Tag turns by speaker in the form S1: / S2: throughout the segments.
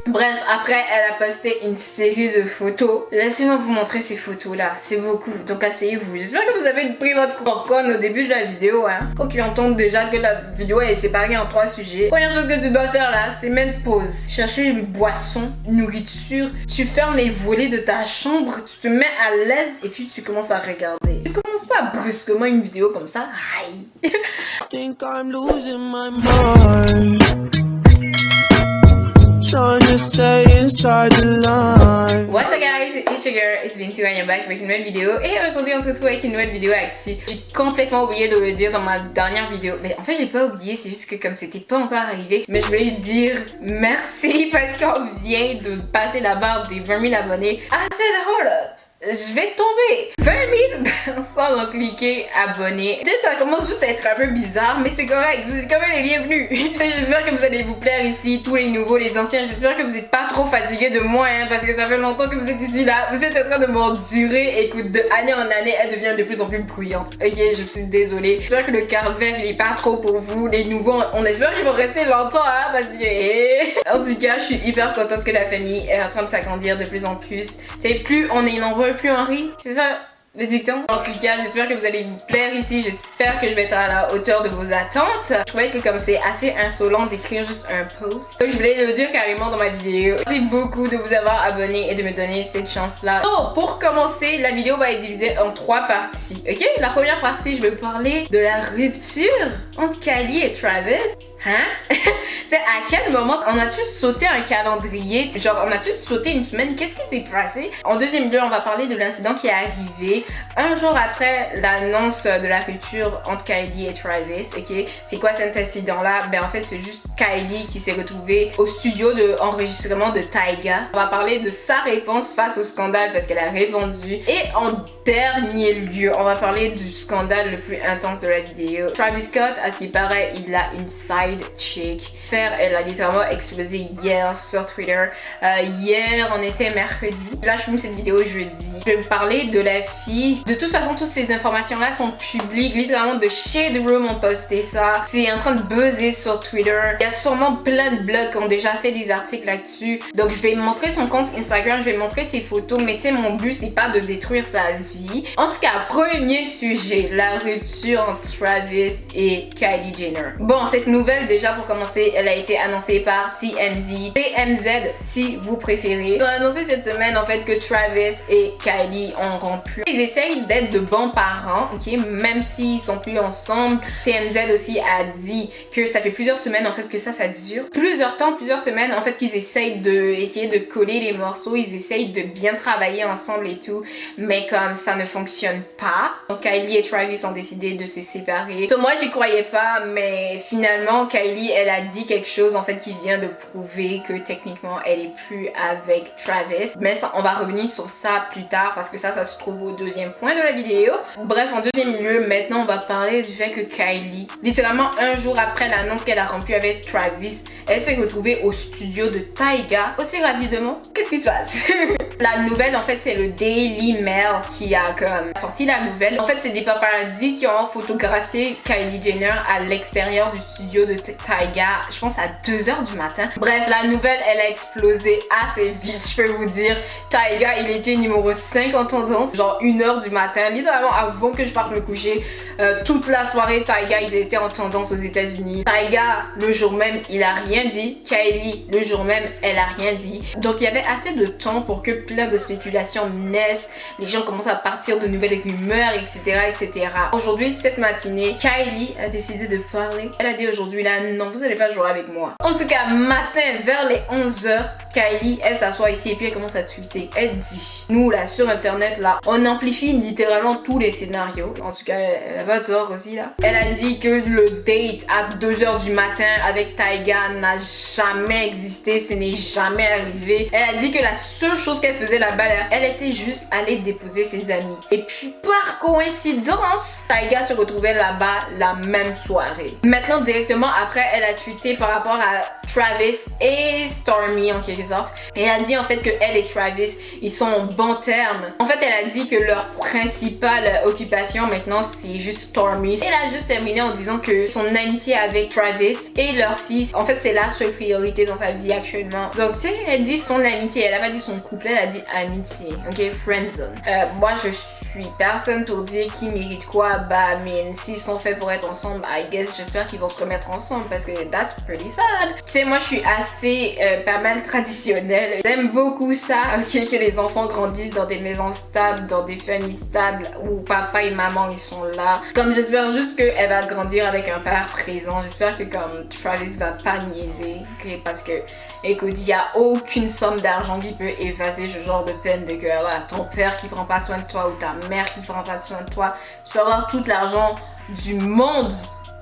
S1: Bref, après elle a posté une série de photos. Laissez-moi vous montrer ces photos là, c'est beaucoup, donc asseyez-vous. J'espère que vous avez pris votre popcorn au début de la vidéo hein. Quand tu entends déjà que la vidéo est séparée en 3 sujets, première chose que tu dois faire là, c'est mettre pause. Chercher une boisson, une nourriture, tu fermes les volets de ta chambre, tu te mets à l'aise et puis tu commences à regarder. Tu commences pas brusquement une vidéo comme ça. Aïe.
S2: Think I'm losing my mind. Trying to stay inside the line.
S1: What's up guys, it's your girl, it's Bintou and I'm back avec une nouvelle vidéo. Et aujourd'hui on se retrouve avec une nouvelle vidéo active. J'ai complètement oublié de le dire dans ma dernière vidéo. Mais en fait j'ai pas oublié, c'est juste que comme c'était pas encore arrivé. Mais je voulais dire merci parce qu'on vient de passer la barre des 20 000 abonnés. Ah c'est drôle, je vais tomber 20 000 sans cliquer abonner. Tu sais, ça commence juste à être un peu bizarre, mais c'est correct, vous êtes quand même les bienvenus. J'espère que vous allez vous plaire ici, tous les nouveaux, les anciens. J'espère que vous n'êtes pas trop fatigués de moi, hein, parce que ça fait longtemps que vous êtes ici là. Vous êtes en train de m'endurer. Écoute, de année en année, elle devient de plus en plus bruyante. Ok, je suis désolée. J'espère que le calvaire il est pas trop pour vous. Les nouveaux, on espère qu'ils vont rester longtemps, hein, parce que... En tout cas, je suis hyper contente que la famille est en train de s'agrandir de plus en plus. Tu sais, plus on est nombreux, plus on rit, c'est ça le dicton. En tout cas, j'espère que vous allez vous plaire ici, j'espère que je vais être à la hauteur de vos attentes. Je trouvais que comme c'est assez insolent d'écrire juste un post, donc je voulais le dire carrément dans ma vidéo. Merci beaucoup de vous avoir abonné et de me donner cette chance là. Donc pour commencer, la vidéo va être divisée en 3 parties, ok? La première partie, je vais vous parler de la rupture entre Kylie et Travis. Hein? Tu sais, à quel moment on a-tu sauté un calendrier? Genre, on a-tu sauté une semaine? Qu'est-ce qui s'est passé? En deuxième lieu, on va parler de l'incident qui est arrivé un jour après l'annonce de la rupture entre Kylie et Travis, ok? C'est quoi cet incident-là? Ben en fait, c'est juste Kylie qui s'est retrouvée au studio d'enregistrement de Tyga. On va parler de sa réponse face au scandale parce qu'elle a répondu. Et en dernier lieu, on va parler du scandale le plus intense de la vidéo. Travis Scott, à ce qui paraît, il a une side chick. Elle a littéralement explosé hier sur Twitter. Hier, on était mercredi. Là, je filme cette vidéo jeudi. Je vais vous parler de la fille. De toute façon, toutes ces informations-là sont publiques. Littéralement, de Shade Room ont posté ça. C'est en train de buzzer sur Twitter. Il y a sûrement plein de blogs qui ont déjà fait des articles là-dessus. Donc, je vais montrer son compte Instagram. Je vais montrer ses photos. Mais tu sais, mon but, c'est pas de détruire sa vie. En tout cas, premier sujet, la rupture entre Travis et Kylie Jenner. Bon, cette nouvelle, déjà pour commencer, elle a été annoncée par TMZ, si vous préférez. Ils ont annoncé cette semaine en fait que Travis et Kylie ont rompu. Ils essayent d'être de bons parents, ok, même s'ils sont plus ensemble. TMZ aussi a dit que ça fait plusieurs semaines en fait que ça dure. Plusieurs semaines en fait qu'ils essayent de coller les morceaux, ils essayent de bien travailler ensemble et tout, mais comme ça ne fonctionne pas. Donc Kylie et Travis ont décidé de se séparer. So, moi j'y croyais pas, mais finalement Kylie elle a dit quelque chose en fait qui vient de prouver que techniquement elle est plus avec Travis, mais ça, on va revenir sur ça plus tard parce que ça se trouve au deuxième point de la vidéo. Bref, en deuxième lieu, maintenant on va parler du fait que Kylie, littéralement un jour après l'annonce qu'elle a rompu avec Travis, elle s'est retrouvée au studio de Tyga aussi rapidement. Qu'est-ce qui se passe? La nouvelle en fait c'est le Daily Mail qui a comme sorti la nouvelle. En fait c'est des paparazzi qui ont photographié Kylie Jenner à l'extérieur du studio de Tyga, je pense à 2h du matin. Bref, la nouvelle elle a explosé assez vite, je peux vous dire. Tyga il était numéro 5 en tendance, genre 1h du matin, littéralement avant que je parte me coucher. Toute la soirée Tyga il était en tendance aux États-Unis. Tyga le jour même il a rien dit, Kylie le jour même elle a rien dit. Donc il y avait assez de temps pour que plein de spéculations naissent, les gens commencent à partir de nouvelles rumeurs, etc. Aujourd'hui, cette matinée, Kylie a décidé de parler. Elle a dit aujourd'hui là, non vous allez pas jouer avec moi. En tout cas, matin vers les 11h, Kylie elle s'assoit ici et puis elle commence à tweeter. Elle dit, nous là sur internet là, on amplifie littéralement tous les scénarios. En tout cas, elle a pas tort aussi là. Elle a dit que le date à 2h du matin avec Tyga n'a jamais existé, ce n'est jamais arrivé. Elle a dit que la seule chose qu'elle faisait là-bas, elle était juste allée déposer ses amis. Et puis par coïncidence, Tyga se retrouvait là-bas la même soirée. Maintenant directement après, elle a tweeté par rapport à Travis et Stormi en quelque quelque sorte. Et elle a dit en fait que elle et Travis, ils sont en bons termes. En fait, elle a dit que leur principale occupation maintenant, c'est juste Stormi. Elle a juste terminé en disant que son amitié avec Travis et leur fils, en fait, c'est la seule priorité dans sa vie actuellement. Donc, tu sais, elle dit son amitié, elle a pas dit son couple, elle a dit amitié, ok, friendzone. Moi, je suis personne pour dire qui mérite quoi, bah, mais s'ils sont faits pour être ensemble, I guess, j'espère qu'ils vont se remettre ensemble parce que that's pretty sad. Tu sais, moi, je suis assez pas mal traditionnelle. J'aime beaucoup ça, ok, que les enfants grandissent dans des maisons stables, dans des familles stables où papa et maman ils sont là. Comme j'espère juste qu'elle va grandir avec un père présent. J'espère que comme Travis va pas niaiser, ok, parce que écoute, il y a aucune somme d'argent qui peut effacer ce genre de peine de cœur là. Ton père qui prend pas soin de toi ou ta mère qui prend pas soin de toi, tu peux avoir tout l'argent du monde,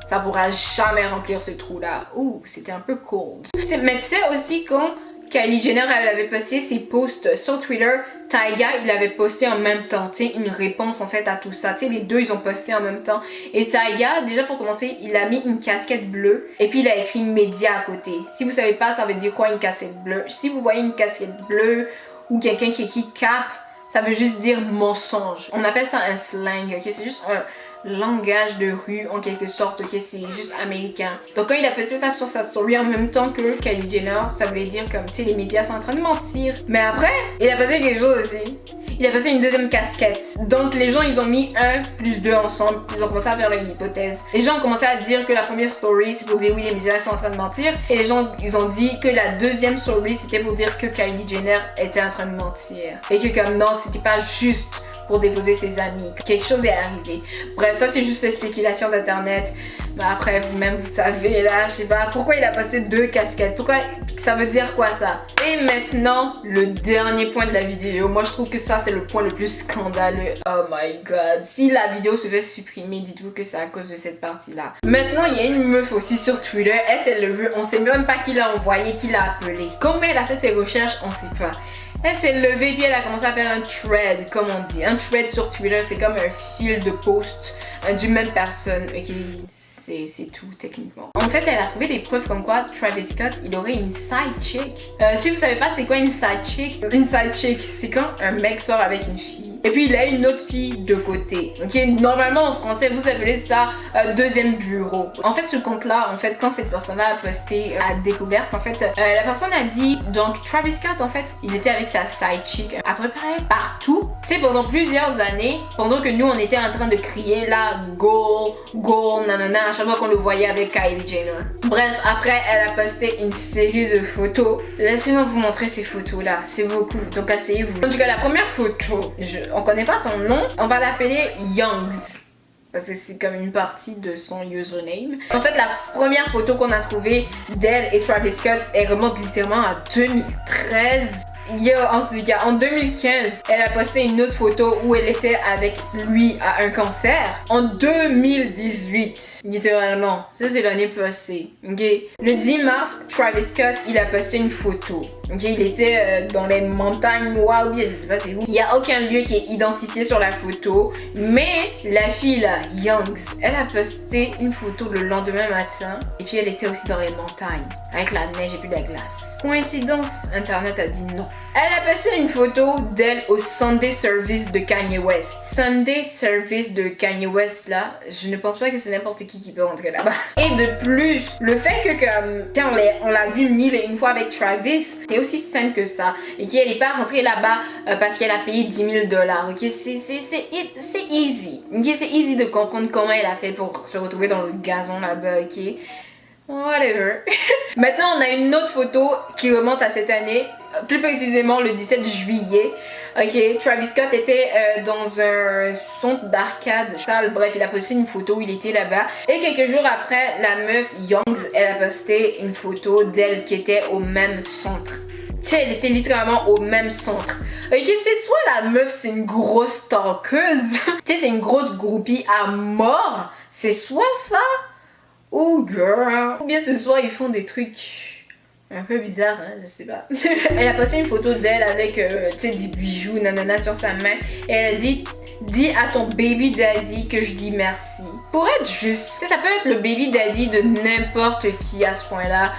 S1: ça pourra jamais remplir ce trou là. Ouh, c'était un peu cold. Mais tu sais aussi quand Kylie Jenner elle avait posté ses posts sur Twitter, Tyga il avait posté en même temps, tu sais, une réponse en fait à tout ça. Tu sais, les deux ils ont posté en même temps. Et Tyga, déjà pour commencer, il a mis une casquette bleue et puis il a écrit média à côté. Si vous savez pas, ça veut dire quoi une casquette bleue? Si vous voyez une casquette bleue ou quelqu'un qui écrit cap, ça veut juste dire mensonge. On appelle ça un slang, ok? C'est juste un langage de rue en quelque sorte, ok, c'est juste américain. Donc quand il a posté ça sur sa story en même temps que Kylie Jenner, ça voulait dire comme, tu sais, les médias sont en train de mentir. Mais après, il a posté quelque chose aussi. Il a passé une deuxième casquette. Donc les gens ils ont mis 1 plus 2 ensemble. Ils ont commencé à faire leur hypothèse. Les gens ont commencé à dire que la première story c'est pour dire oui les médias sont en train de mentir. Et les gens ils ont dit que la deuxième story c'était pour dire que Kylie Jenner était en train de mentir. Et que comme non c'était pas juste pour déposer ses amis. Quelque chose est arrivé. Bref, ça c'est juste les spéculations d'internet. Mais après, vous-même, vous savez là, je sais pas, pourquoi il a posté 2 casquettes? Pourquoi? Ça veut dire quoi ça? Et maintenant, le dernier point de la vidéo. Moi, je trouve que ça, c'est le point le plus scandaleux. Oh my god. Si la vidéo se fait supprimer, dites-vous que c'est à cause de cette partie-là. Maintenant, il y a une meuf aussi sur Twitter. Elle le veut. On sait même pas qui l'a envoyé, qui l'a appelé. Comment elle a fait ses recherches, on sait pas. Elle s'est levée puis elle a commencé à faire un thread, comme on dit. Un thread sur Twitter, c'est comme un fil de post d'une même personne. Ok, c'est tout techniquement. En fait, elle a trouvé des preuves comme quoi Travis Scott, il aurait une side chick. Si vous savez pas c'est quoi une side chick c'est quand un mec sort avec une fille et puis il a une autre fille de côté. Ok, normalement en français vous appelez ça deuxième bureau. En fait, ce compte-là, en fait, quand cette personne-là a posté à découverte, en fait, la personne a dit donc Travis Scott, en fait, il était avec sa side chick à peu près partout. Tu sais, pendant plusieurs années, pendant que nous on était en train de crier là, goal, goal, nanana, à chaque fois qu'on le voyait avec Kylie Jenner. Bref, après, elle a posté une série de photos. Laissez-moi vous montrer ces photos-là. C'est beaucoup, donc asseyez-vous. En tout cas, la première photo, on connaît pas son nom. On va l'appeler Youngs. Parce que c'est comme une partie de son username. En fait, la première photo qu'on a trouvée d'elle et Travis Scott, elle remonte littéralement à 2013. En tout cas, en 2015, elle a posté une autre photo où elle était avec lui à un concert. En 2018, littéralement. Ça, c'est l'année passée. Ok. Le 10 mars, Travis Scott, il a posté une photo. Ok. Il était dans les montagnes Waouh, je sais pas c'est où. Il n'y a aucun lieu qui est identifié sur la photo. Mais la fille là, Youngs, elle a posté une photo le lendemain matin. Et puis elle était aussi dans les montagnes. Avec la neige et puis la glace. Coïncidence, Internet a dit non. Elle a passé une photo d'elle au Sunday Service de Kanye West. Sunday Service de Kanye West là, je ne pense pas que c'est n'importe qui peut rentrer là-bas. Et de plus, le fait que comme on l'a vu 1001 fois avec Travis, c'est aussi simple que ça. Et qu'elle n'est pas rentrée là-bas parce qu'elle a payé 10 000 $. Ok, c'est easy. Ok, c'est easy de comprendre comment elle a fait pour se retrouver dans le gazon là-bas. Ok. Whatever. Maintenant, on a une autre photo qui remonte à cette année, plus précisément le 17 juillet. Ok, Travis Scott était dans un centre d'arcade, salle, bref, il a posté une photo où il était là-bas. Et quelques jours après, la meuf Youngs, elle a posté une photo d'elle qui était au même centre. Tu sais, elle était littéralement au même centre. Ok, c'est soit la meuf, c'est une grosse stalkeuse, tu sais, c'est une grosse groupie à mort, c'est soit ça. Oh girl. Ou bien ce soir ils font des trucs un peu bizarres, hein, je sais pas. Elle a posté une photo d'elle avec tu sais, des bijoux nanana sur sa main. Et elle a dit dis à ton baby daddy que je dis merci. pour être juste, ça peut être le baby daddy de n'importe qui à ce point-là.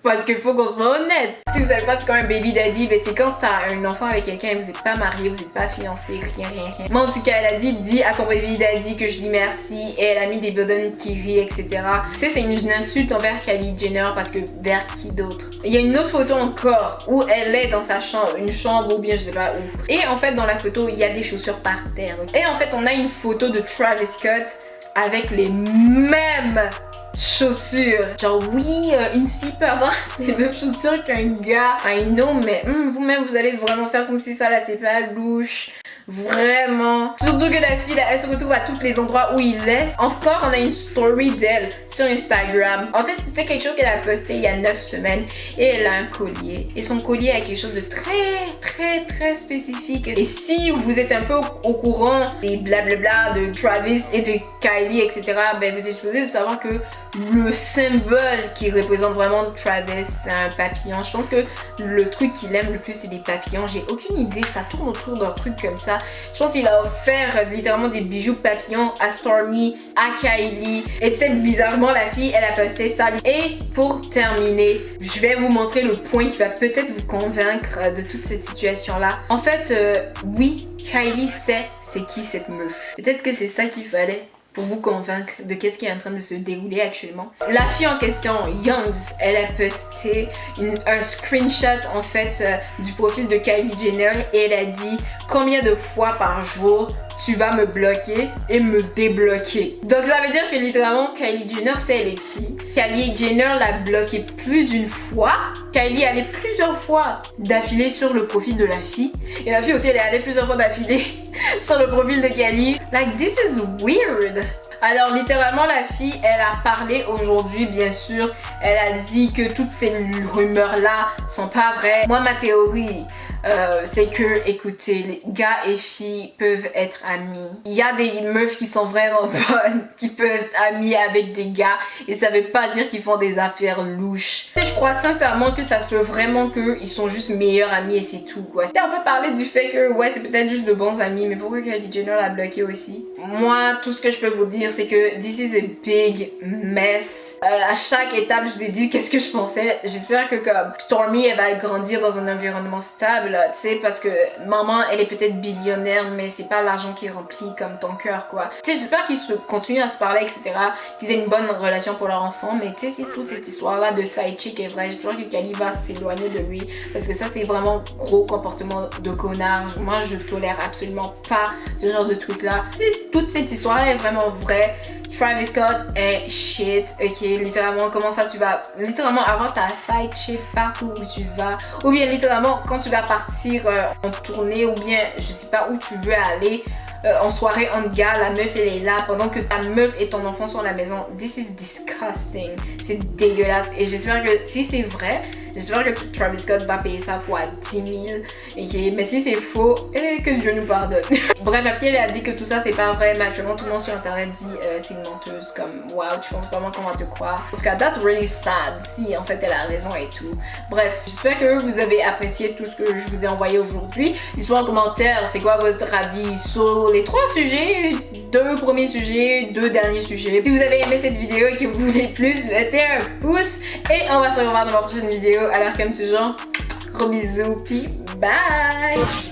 S1: Parce qu'il faut qu'on soit honnête. Si vous savez pas c'est quoi un baby daddy, ben c'est quand t'as un enfant avec quelqu'un et vous n'êtes pas marié, vous n'êtes pas fiancé, rien. Moi en tout cas, elle a dit, dis à ton baby daddy que je dis merci, et elle a mis des buttons qui rient, etc. Tu sais, c'est une insulte envers Kylie Jenner parce que vers qui d'autre? Il y a une autre photo encore où elle est dans sa chambre, une chambre ou bien je sais pas où. Et en fait, dans la photo, il y a des chaussures par terre. Et en fait, on a une photo de Travis Scott avec les mêmes chaussures. Genre oui, une fille peut avoir les mêmes chaussures qu'un gars. I know, mais vous-même, vous allez vraiment faire comme si ça là, c'est pas louche. Vraiment. Surtout que la fille, là, elle se retrouve à tous les endroits où il laisse. Encore, on a une story d'elle sur Instagram. En fait, c'était quelque chose qu'elle a posté il y a 9 semaines. Et elle a un collier. Et son collier a quelque chose de très spécifique. Et si vous êtes un peu au courant des blablabla de Travis et de Kylie, etc., ben vous êtes supposé de savoir que le symbole qui représente vraiment Travis, c'est un papillon. Je pense que le truc qu'il aime le plus, c'est des papillons. J'ai aucune idée, ça tourne autour d'un truc comme ça. Je pense qu'il a offert littéralement des bijoux papillons à Stormi, à Kylie. Et tu sais, bizarrement, la fille, elle a posté ça. Et pour terminer, je vais vous montrer le point qui va peut-être vous convaincre de toute cette situation-là. En fait, oui, Kylie sait c'est qui cette meuf. Peut-être que c'est ça qu'il fallait pour vous convaincre de qu'est-ce qui est en train de se dérouler actuellement. La fille en question, Youngs, elle a posté un screenshot en fait du profil de Kylie Jenner et elle a dit combien de fois par jour tu vas me bloquer et me débloquer. Donc ça veut dire que littéralement Kylie Jenner sait elle est qui. Kylie Jenner l'a bloqué plus d'une fois. Kylie est allée plusieurs fois d'affilée sur le profil de la fille. Et la fille aussi elle est allée plusieurs fois d'affilée sur le profil de Kylie. Like this is weird. Alors littéralement la fille elle a parlé aujourd'hui bien sûr. Elle a dit que toutes ces rumeurs là sont pas vraies. Moi ma théorie c'est que, écoutez, les gars et filles peuvent être amis. Il y a des meufs qui sont vraiment bonnes, qui peuvent être amies avec des gars et ça veut pas dire qu'ils font des affaires louches. Et je crois sincèrement que ça se peut vraiment qu'ils sont juste meilleurs amis et c'est tout quoi. On peut parler du fait que ouais c'est peut-être juste de bons amis, mais pourquoi Kylie Jenner l'a bloqué aussi? Moi, tout ce que je peux vous dire c'est que this is a big mess. À chaque étape je vous ai dit qu'est-ce que je pensais. J'espère que comme Stormi elle va grandir dans un environnement stable. Tu sais, parce que maman elle est peut-être billionnaire mais c'est pas l'argent qui remplit comme ton cœur quoi. Tu sais, j'espère qu'ils continuent à se parler etc, qu'ils aient une bonne relation pour leur enfant, mais tu sais si toute cette histoire là de side chick est vraie, j'espère que Kylie va s'éloigner de lui parce que ça c'est vraiment gros comportement de connard. Moi je tolère absolument pas ce genre de truc là. Si toute cette histoire là est vraiment vraie, Travis Scott est shit, ok, littéralement comment ça tu vas littéralement avoir ta side chick partout où tu vas, ou bien littéralement quand tu vas partir en tournée ou bien je sais pas où tu veux aller en soirée en gars, la meuf elle est là pendant que ta meuf et ton enfant sont à la maison. This is disgusting, c'est dégueulasse et j'espère que si c'est vrai, j'espère que Travis Scott va payer ça fois 10 000 okay? Mais si c'est faux, que Dieu nous pardonne. Bref, la fille elle a dit que tout ça c'est pas vrai, mais actuellement tout le monde sur internet dit c'est une menteuse, comme wow tu penses vraiment qu'on va te croire. En tout cas that's really sad, si en fait elle a raison et tout. Bref, j'espère que vous avez apprécié tout ce que je vous ai envoyé aujourd'hui. Dites-moi en commentaire c'est quoi votre avis sur les 3 sujets, 2 premiers sujets, 2 derniers sujets. Si vous avez aimé cette vidéo et que vous voulez plus, mettez un pouce et on va se revoir dans ma prochaine vidéo. Alors comme toujours, gros bisous puis bye!